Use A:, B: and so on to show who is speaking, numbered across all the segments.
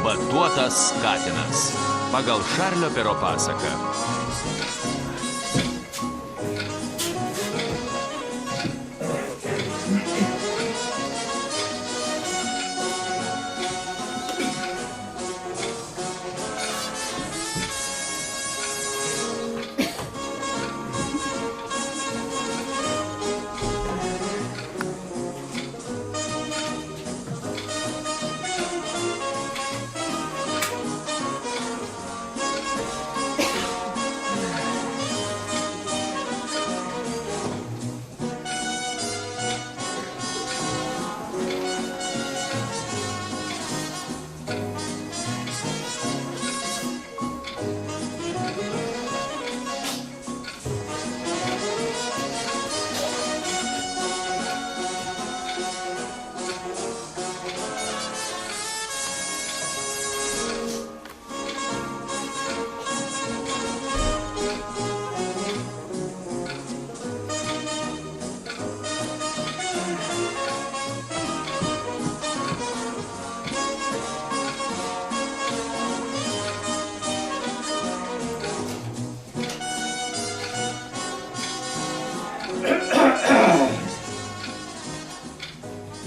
A: Batuotas katinas. Pagal Šarlio Pero pasaką.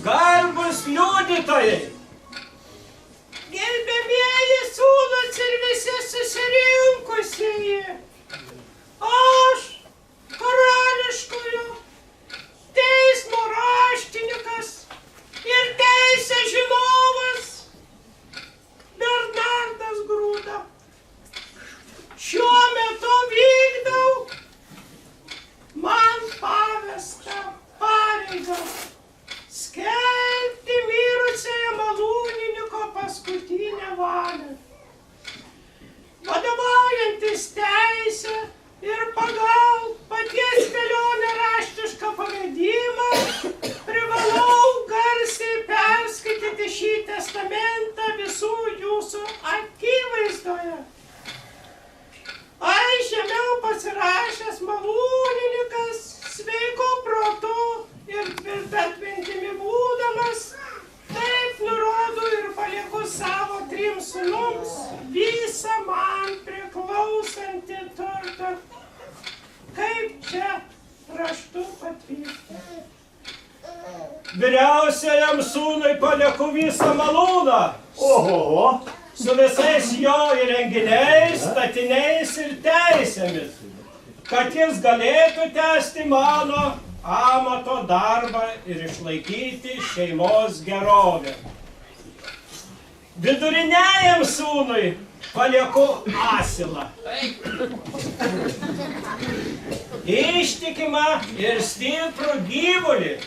B: Garbūs liudytojai,
C: Gerbiamieji sūnūs ir visi susirinkusieji, aš, karališkojo teismo raštininkas ir teisės žinovas Bernardas Grūda, šiuo metu vykdau man pavestą pareigą skelbti mirusiojo malūnininko paskutinę valią. Vadovaujantis teisę ir pagal paties Velionio raštišką pavedimą, privalau garsiai perskaityti šį testamentą visų jūsų akivaizdoje. Aš žemiau pasirašęs malūnininkas, sveiko protu ir tvirta atmintimi būdamas, taip nurodo ir palieku savo 3 sūnums visą man priklausantį turtą, kaip čia raštu patvirtinti.
B: vyriausiajam sūnui palieku visą malūną.
D: Oho,
B: Su visais jo įrenginiais, statiniais ir teisėmis, kad jis galėtų tęsti mano amato darbą ir išlaikyti šeimos gerovę. Viduriniajam sūnui palieku asilą. Ištikimą ir stiprų gyvulį,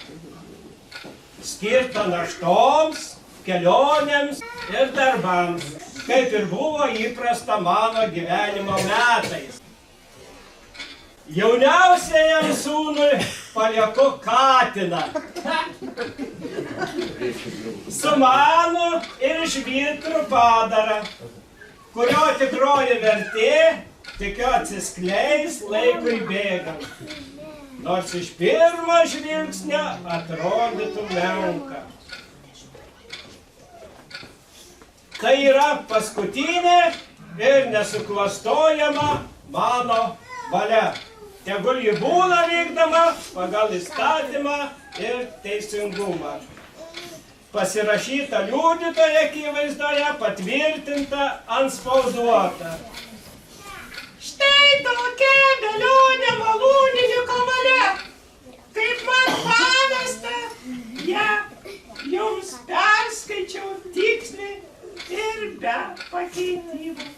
B: skirtą naštoms, kelionėms ir darbams, kaip ir buvo įprasta mano gyvenimo metais. Jauniausiajam sūnui palieku katiną, sumanų ir žvitrų padarą, kurio tikroji vertė tikiu atsiskleis laikui bėgant, nors iš pirmo žvilgsnio atrodytų menka. Tai yra paskutinė ir nesuklastojama mano valia. Tegul ji būna vykdoma pagal įstatymą ir teisingumą. Pasirašyta liudytojo akivaizdoje, patvirtinta, antspauduota.
C: Štai tokia Velionio malūnininko valia, kaip man pavesta, ją jums perskaičiau tiksliai ir be pakeitimų.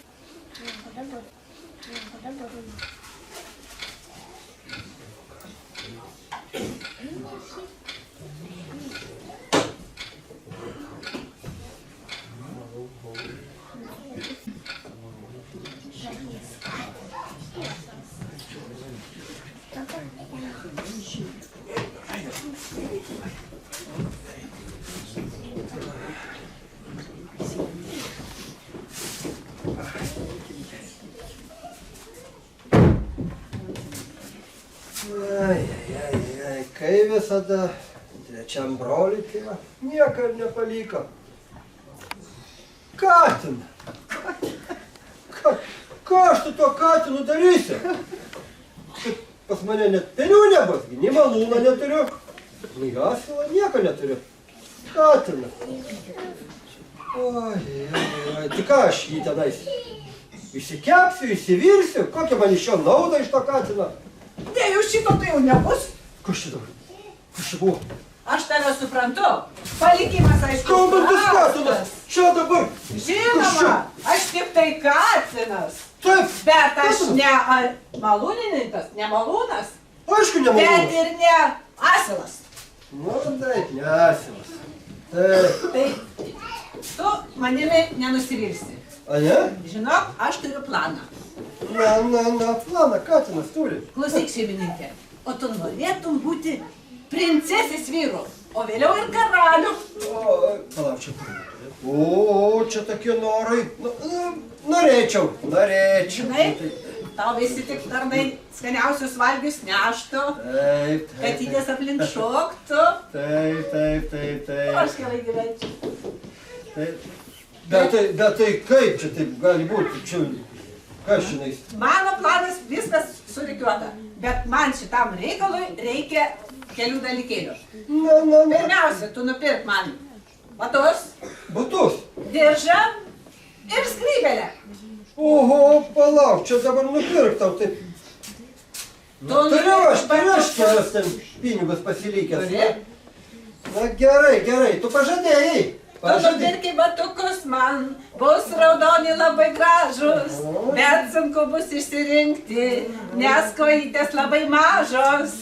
D: Kai visada trečiam broliui tėvą nieko ir nepaliko. Katiną. Ką aš su tuo katinu darysiu? Pas mane net penių nebus, nei malūno neturiu, nei asilą, nieko neturiu. Katiną. Oi, tai ką aš jį tenais išsikepsiu, įsivirsiu, kokia man iš jo nauda iš to katino?
C: Ne, jau šito tai jau nebus.
D: Kas čia dabar? Kas čia buvo?
C: Aš tave suprantu. Palikimas, aišku,
D: Kalbantis katinas, čia dabar.
C: Žinoma, aš tik tai katinas.
D: Taip,
C: Bet aš
D: katinas.
C: ne malūnininkas, ne malūnas,
D: Aišku,
C: bet
D: nemalūnas.
C: ir ne asilas.
D: Nu, taip, nesimas. Taip.
C: Tai tu manimi nenusivilsi.
D: A ne?
C: Žinok, aš turiu planą.
D: Na, planą katinas turi.
C: Klausyk, šeimininkė, o tu norėtum būti princesės vyru, o vėliau ir karalių.
D: Palauk, čia. O, čia tokie norai. Norėčiau.
C: Žinai, tau visi tik tarnai skaniausius valgius neštų,
D: Taip.
C: katytės aplink šoktų.
D: Taip.
C: O aš gerai gyvenčiau.
D: Taip. Bet tai kaip čia taip gali būti? Čia, kas čionais?
C: Mano planas viskas surikiuota, bet man šitam reikalui reikia kelių dalykėlių.
D: Na.
C: Pirmiausia, tu nupirk man batus,
D: Batus.
C: diržą ir skrybėlę.
D: Oho, palauk, čia dabar nupirk tau taip. Turiu aš kelias ten pinigus pasilikęs.
C: Turi?
D: Na gerai, tu pažadėjai.
C: Tu nupirki batukus man, bus raudoni labai gražus, bet sunku bus išsirinkti, nes kojytės labai mažos.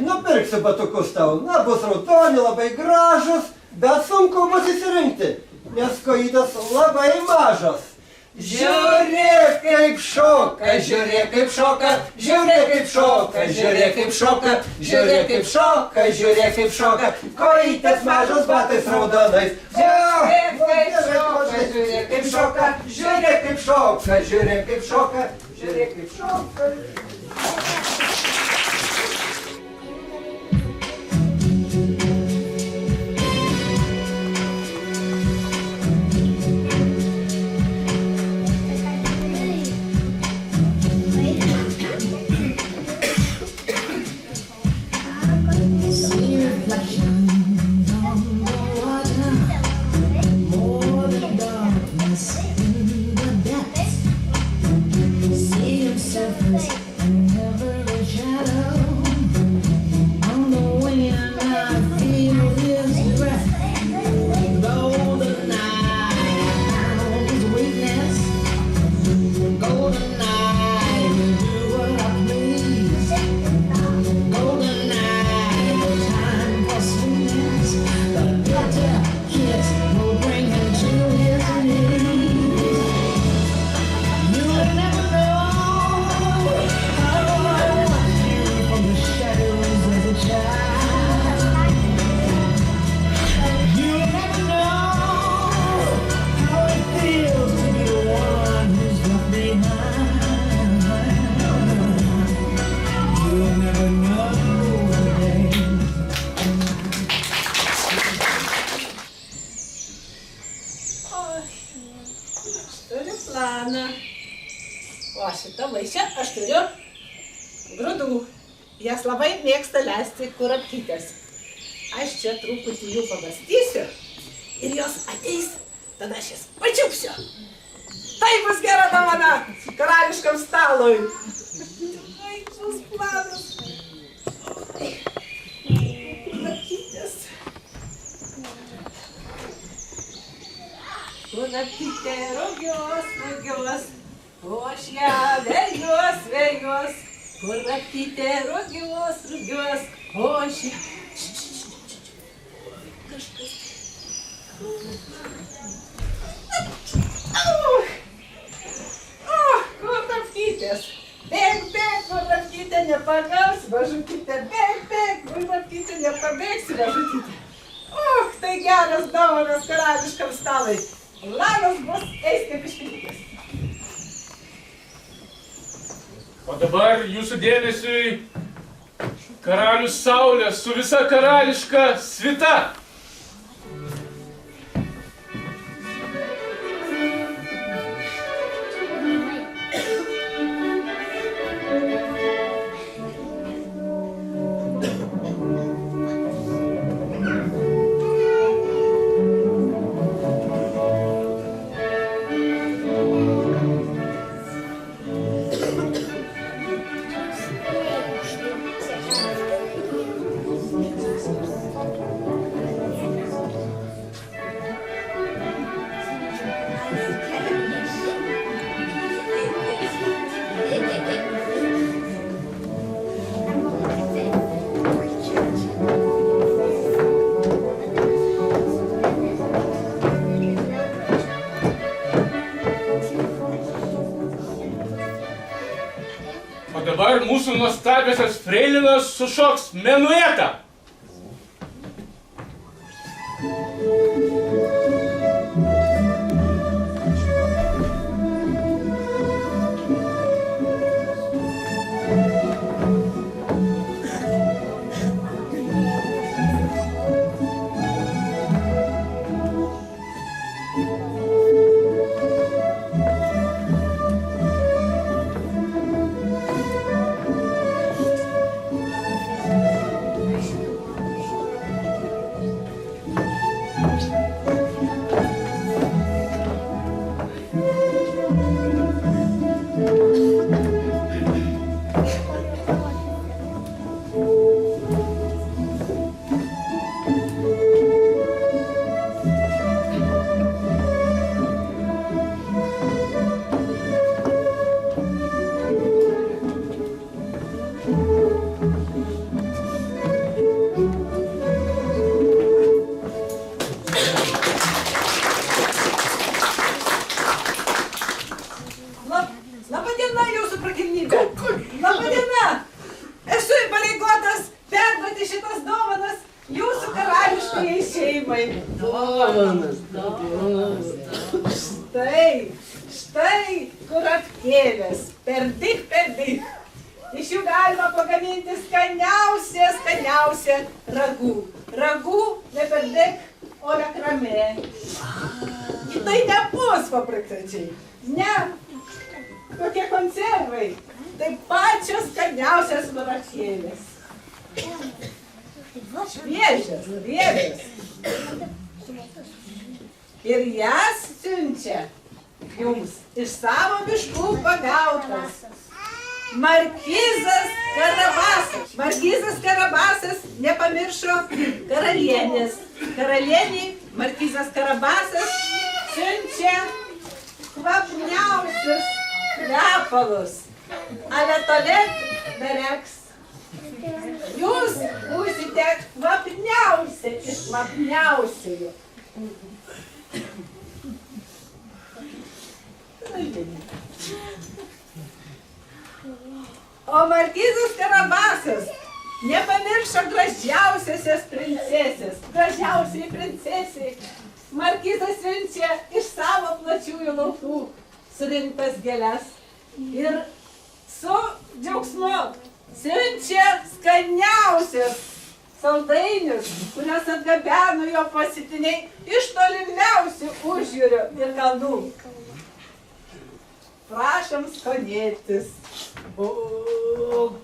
D: Nupirksiu batukus tau. Na, bus raudoni, labai gražus, bet sunku bus įsirinkti, nes kojytės labai mažos. Žiūrėk kaip šoka, žiūrėk kaip šoka, žiūrėk kaip šoka, žiūrėk kaip šoka, žiūrėk kaip šoka, žiūrėk kaip šoka, kojytės mažos batais raudonais.
C: Žiūrėk kaip šoka, žiūrėk kaip šoka,
D: Žiūrėk kaip šoka, žiūrėk kaip šoka, žiūrėk kaip šoka.
C: O šitą maišę aš turiu grūdų. Jas labai mėgsta leisti kurapkytės. Aš čia truputį jų pabastysiu ir jos ateis, tada aš jas pačiupsiu. Tai bus gera dovana karališkam stalui. Ai, šis planas. Kurapkytės. Kurapkytė rugios, o aš ją vėjuos. Kurapkytė rugios, o aš ją... Kažkas... Kurapkytės. Bėg, kurapkytė, nepagaus, mažutytė. Bėg, kurapkytė, nepabėgsi, mažutytė. Tai geras dovanas karališkam stalui. Labas bus, eis kaip išpildytas.
E: O dabar jūsų dėmesiui karalius Saulė su visa karališka svita. mūsų nuostabiosios freilinos sušoks menuetą.
C: Labadiena, jūsų prakilnybė. Labadiena. Esu įpareigotas perduoti šitas dovanas jūsų karališkai šeimai.
D: Dovanas.
C: Štai kurapkėlės. Perdik. Iš jų galima pagaminti skaniausią ragų. Ragų ne perdik, o lekramė. Tai ne puspapriktačiai. Ne. Tokie konservai. Tai pačios skaniausias kurapkėlės. Šviežias. Ir jas siunčia jums iš savo miškų pagautas Markizas Karabasas. Markizas Karabasas nepamiršo karalienės. Karalieniai Markizas Karabasas siunčia kvapniausius kvepalus. Ale tolet bereks. Jūs būsite kvapniausi iš kvapniausiųjų. O Markizas Karabasas nepamiršo gražiausiosios princesės. Gražiausiai princesiai Markizas siunčia iš savo plačiųjų laukų surinktas gėles. Ir su džiaugsmu siunčia skaniausias saldainius, kurias atgabeno jo pasiuntiniai iš tolimiausių užjūrių ir kalnų. Prašom skonėtis.
F: O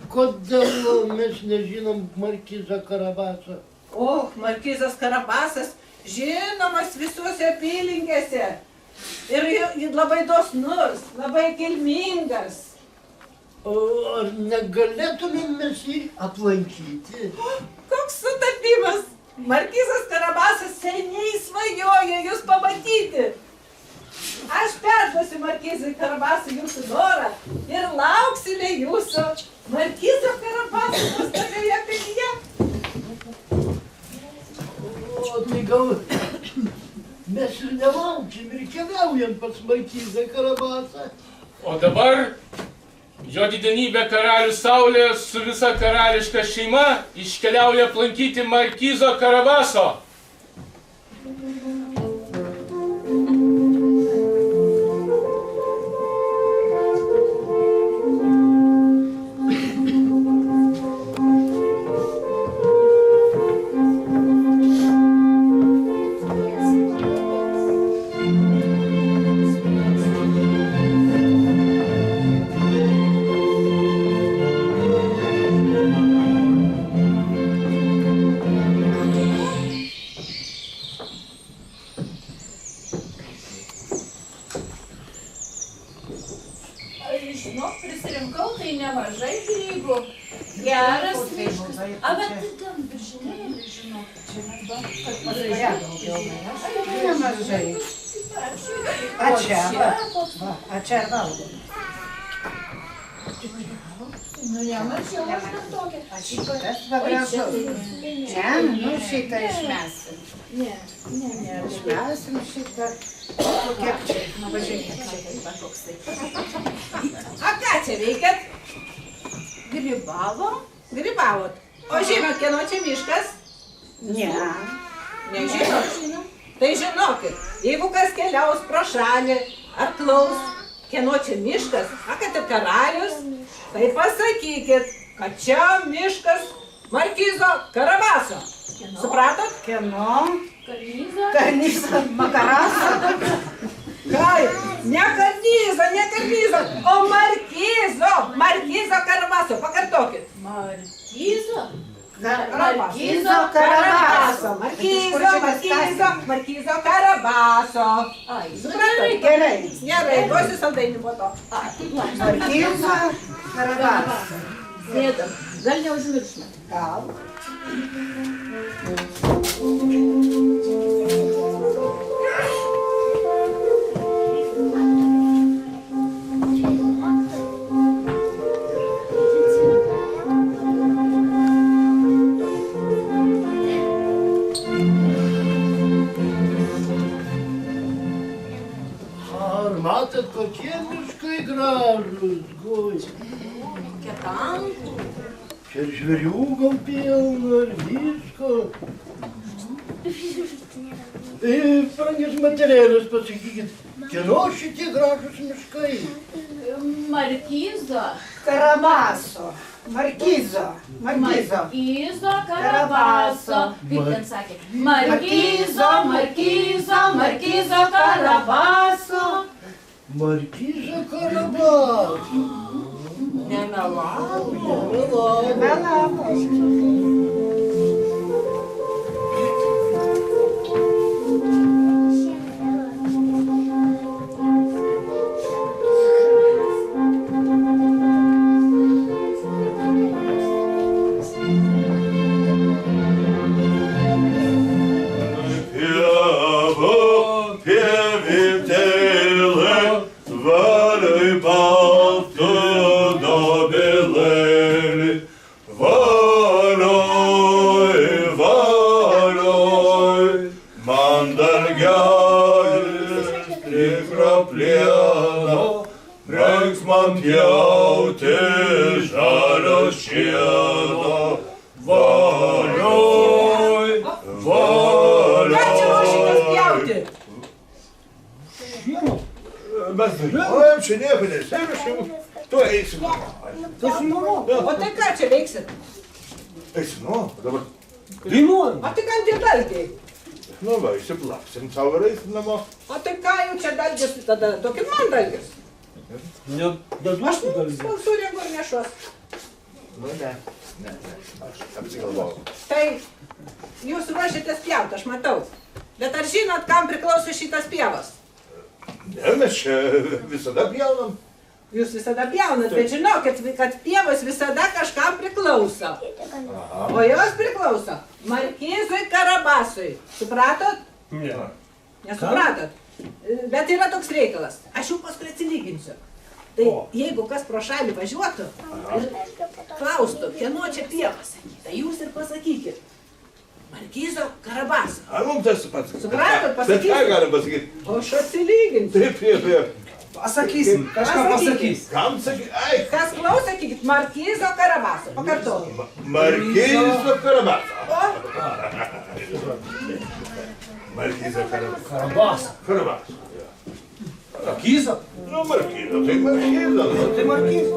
F: kodėl mes nežinom Markizą Karabasą?
C: Markizas Karabasas žinomas visuose apylinkėse. Ir labai dosnus, labai kilmingas.
F: O ar negalėtumėm mes jį aplankyti?
C: Koks sutapimas! Markizas Karabasas seniai svajoja jūs pamatyti. Aš perduosiu Markizui Karabasui jūsų norą ir lauksime jūsų Markizo Karabaso nuostabioje pilyje.
F: O tai gal mes ir nelauksim ir keliaujam pas Markizą Karabasą.
E: O dabar jo didenybė karalius Saulė su visa karališka šeima iškeliauja aplankyti Markizo Karabaso.
G: Prisirinkau tai nemažai grybų. Geras miškas. A, bet ten biržinėlį, žinok, čia
C: Nemažai. A čia valgo.
G: Nu, nemačiau aš net tokia.
C: Šitas va gražus. Ne, nu šitą išmesim.
G: Ne.
C: Išmesim šitą. Kiek čia? Pažiūrėk, čia va koks tai. A ką čia veikiat?
G: Grybavom?
C: Grybavot. O žinot, kieno čia miškas? Ne. Nežinot. Tai žinokit, jeigu kas keliaus pro šalį ar klaus, kieno čia miškas, kad ir karalius, tai pasakykit, kad čia miškas Markizo Karabaso. Supratot? Kieno?
G: Karnyza?
C: Karnyza Makaraso. Kaip? Ne Karnyza, ne Karnyza, o Markizo Karabaso. Pakartokit.
G: Markizo?
C: Markizo Karabaso. Markizo Karabaso.
G: Ai,
C: Supratot? Gerai. Gerai, duosiu saldainį po to.
G: Markizo Karabaso. Sėdam, gal neužmiršime.
C: Gal.
F: Ar matot, kokie miškai gražus, goj.
G: Ketankų.
F: Čia ir žvėrių gal pilna, ir visko. Pranės materialus, pasakykit, kieno šitie gražus miškai?
G: Markizo.
C: Karabaso. Markizo.
G: Markizo Karabaso. Kaip ten sakė? Markizo Karabaso.
F: Markizo Karabaso.
H: Mes dalyvaujam, čia nieko nesiruošim, tu eisim.
C: O tai ką čia veiksit?
H: Eisim, nu, dabar.
D: Dainuojam.
C: O tai kam tie dalgiai?
H: Nu, va, išsiplaksim savo ir eisim namo.
C: O tai ką jau čia dalgis tada? Duokit man dalgis. Aš surengu ir nešuos.
H: Nu, ne, aš apsigalvojau.
C: Tai jūs ruošiatės pjauti, aš matau. Bet ar žinot, kam priklauso šitas pievas?
H: Ne, mes čia visada pjaunam.
C: Jūs visada pjaunat, bet žinokit, kad pievos visada kažkam priklauso. O jos priklauso Markizui Karabasui. Supratot?
H: Ne.
C: Nesupratot? Bet yra toks reikalas. Aš jau paskui atsilyginsiu. Tai jeigu kas pro šalį važiuotų ir klaustų, kieno čia pievas, tai jūs ir pasakykit. Markizo Karabaso.
H: Ar mums tas pats?
C: Supratot,
H: Bet ką galim pasakyti?
C: O aš atsilyginsiu.
H: Taip.
D: Pasakysim, kažką pasakys.
H: Kam sakyti? Ai,
C: Kas klaus, sakykit, Markizo Karabaso. Pakartokit.
H: Markizo Karabaso.
C: O,
H: Markizo Karabaso.
D: Karabaso.
H: Karabaso.
D: Markizo?
H: Nu, Markizo, tai Markizo.
D: Tai Markizo.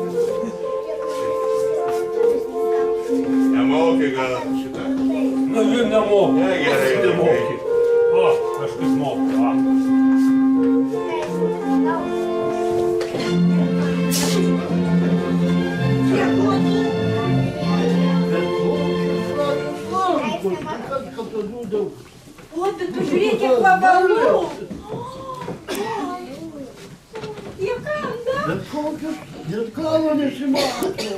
H: Nemokai gal šitą.
A: Nu, jų nemoku.
H: Ne, gerai,
A: Nemoki. O, kažkaip moku.
G: O, tai tu žiūrėk, kiek vabalų. Jie kanda.
F: Bet kokius, net kalo nesimato.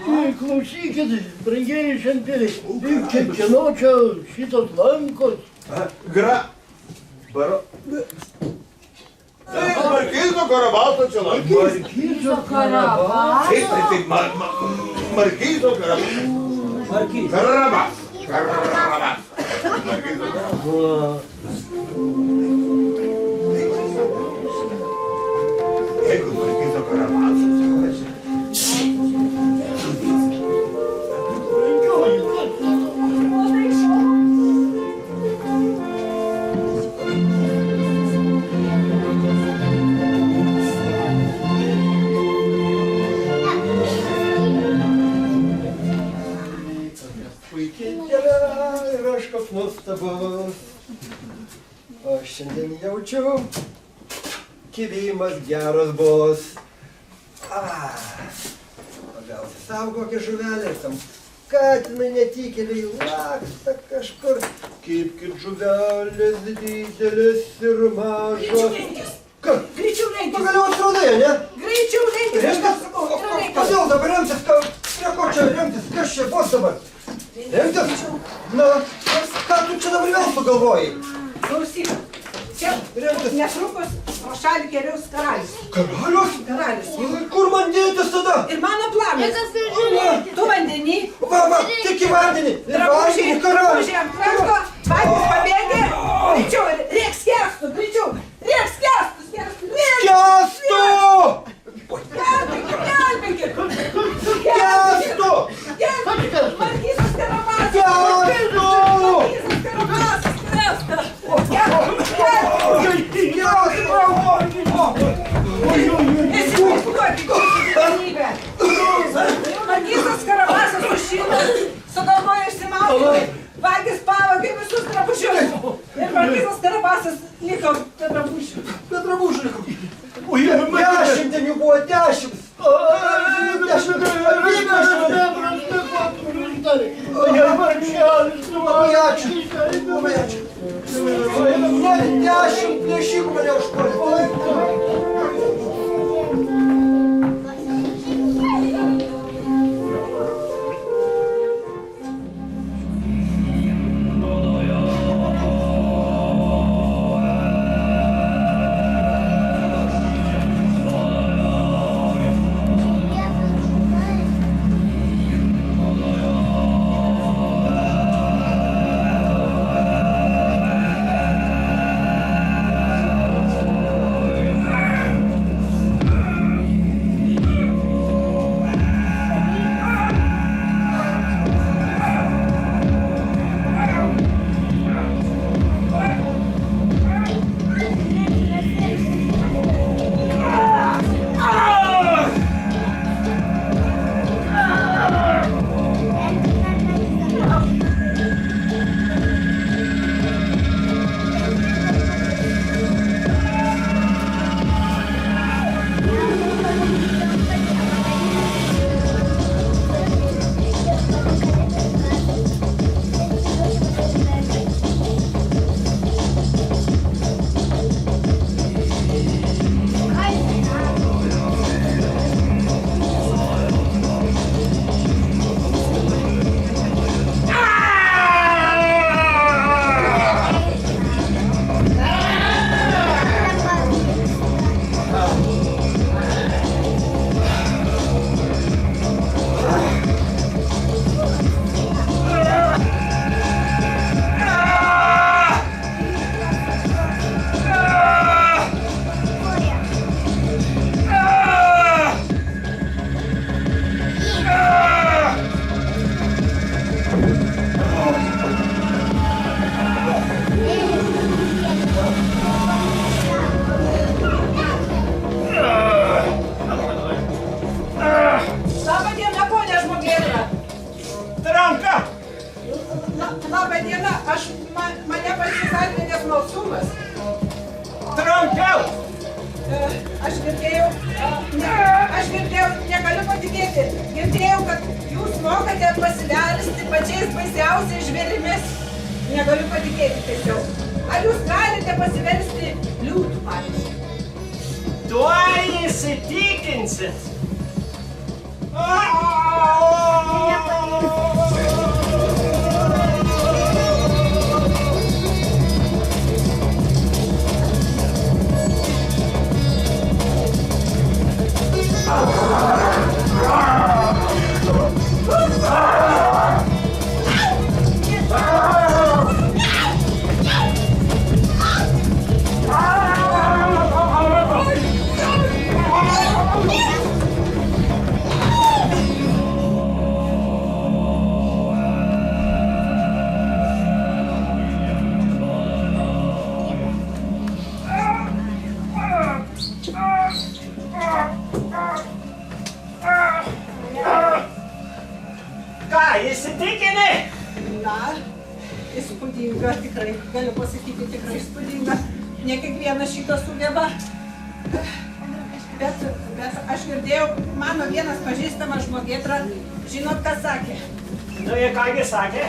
F: Klausykit, brangieji šentėliai, kieno čia šitos lankos?
H: Tai Markizo Karabaso čia lankys.
F: Markizo Karabaso.
H: Taip, Markizo Karabaso. Karabaso. Markizo Karabaso. Jeigu Markizo Karabaso,
D: puikiai diena ir aš koks nuostabus. O šiandien jaučiu, kibimas geras bus. Pagauti savo kokią žuvelę, tam katinai netikėliai laksta kažkur. Kaip žuvelės didelės ir mažos. Ką?
C: Greičiau lenkis.
D: Pagaliau atrodai, ne?
C: Greičiau lenkis. Aš tau sakau, yra lenkis.
D: Kodėl dabar remtis, prie ko čia remtis, kas čia bus dabar? Remtis? Na, ką tu čia dabar vėl sugalvojai?
C: Klausyk, čia netrukus pro šalį keliaus karalius.
D: Karalius?
C: Karalius.
D: Kur man dėtis tada?
C: Ir mano planas. Tu vandenį.
D: Va, tik į vandenį. Ir vandenį karalius.
C: Drabužiai ant kranto, patys pabėgė. Greičiau, rėk skęstų, greičiau. Rėk skęstų, skęstų, rėk.
D: Skęstu!
C: Gelbėkit.
D: Skęstu!
C: Gelbėkit. Markizas Karabasas.
D: Skęstu!
C: Markizas Karabasas. Skęsta. Markizas Karabasas sušilo, sugalvojo išsimaudyti, vagys pavogė visus drabužius. Ir Markizas Karabasas liko be drabužių.
D: Be drabužių. Dešimt ten jų buvo, 10. 10. Labai ačiū. Labai ačiū. 10 plėšikų mane užpuolė.
C: Aš girdėjau, negaliu patikėti, girdėjau, kad jūs mokate pasiversti pačiais baisiausiais žvėrimis. Negaliu patikėti tiesiog. Ar jūs galite pasiversti liūtų, pavyzdžiui?
B: Tuoj įsitikinsit.
C: Na, įspūdinga, tikrai, galiu pasakyti, tikrai įspūdinga. Ne kiekvienas šito sugeba. Bet aš girdėjau, mano vienas pažįstamas žmogėtra, žinot, ką sakė?
B: Nu, jie kągi sakė?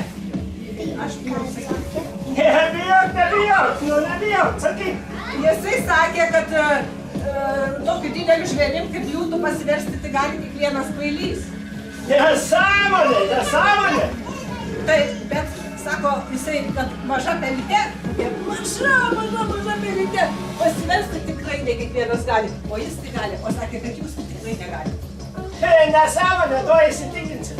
C: Aš sakė.
B: Nebijok, nebijok, sakyk.
C: Jisai sakė, kad tokiu dideliu žvėrim, kaip liūtų pasiversti, tai gali kiekvienas kvailys.
B: Nesąmonė.
C: Taip, bet sako jisai, kad maža pelytė, maža pelytė, pasiversti tikrai ne kiekvienas gali, o jis tai gali, o sakė, kad jūs tikrai negalite.
B: Nesąmonė, to įsitikinsit.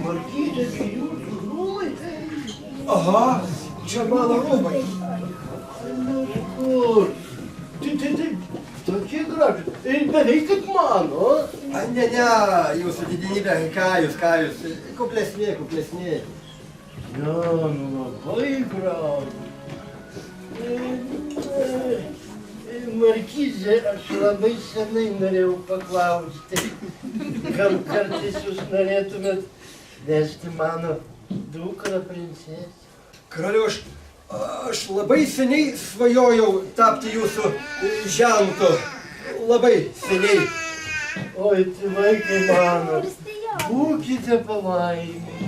F: Markytė, čia jūsų rūmai.
D: Aha, čia mano rūmai.
F: Nu kur? Tai, tokie gražūs. Beveik kaip mano.
D: Ne, jūsų didenybė, ką jūs. Kuklesni.
F: Ja, nu labai gražūs. Markyzė, aš labai senai norėjau paklausti, gal kartais jūs norėtumėt vesti mano dukrą princesę?
D: Karaliu, aš labai seniai svajojau tapti jūsų žentu. Labai seniai.
F: Oi, tai vaikai mano, būkite palaiminti.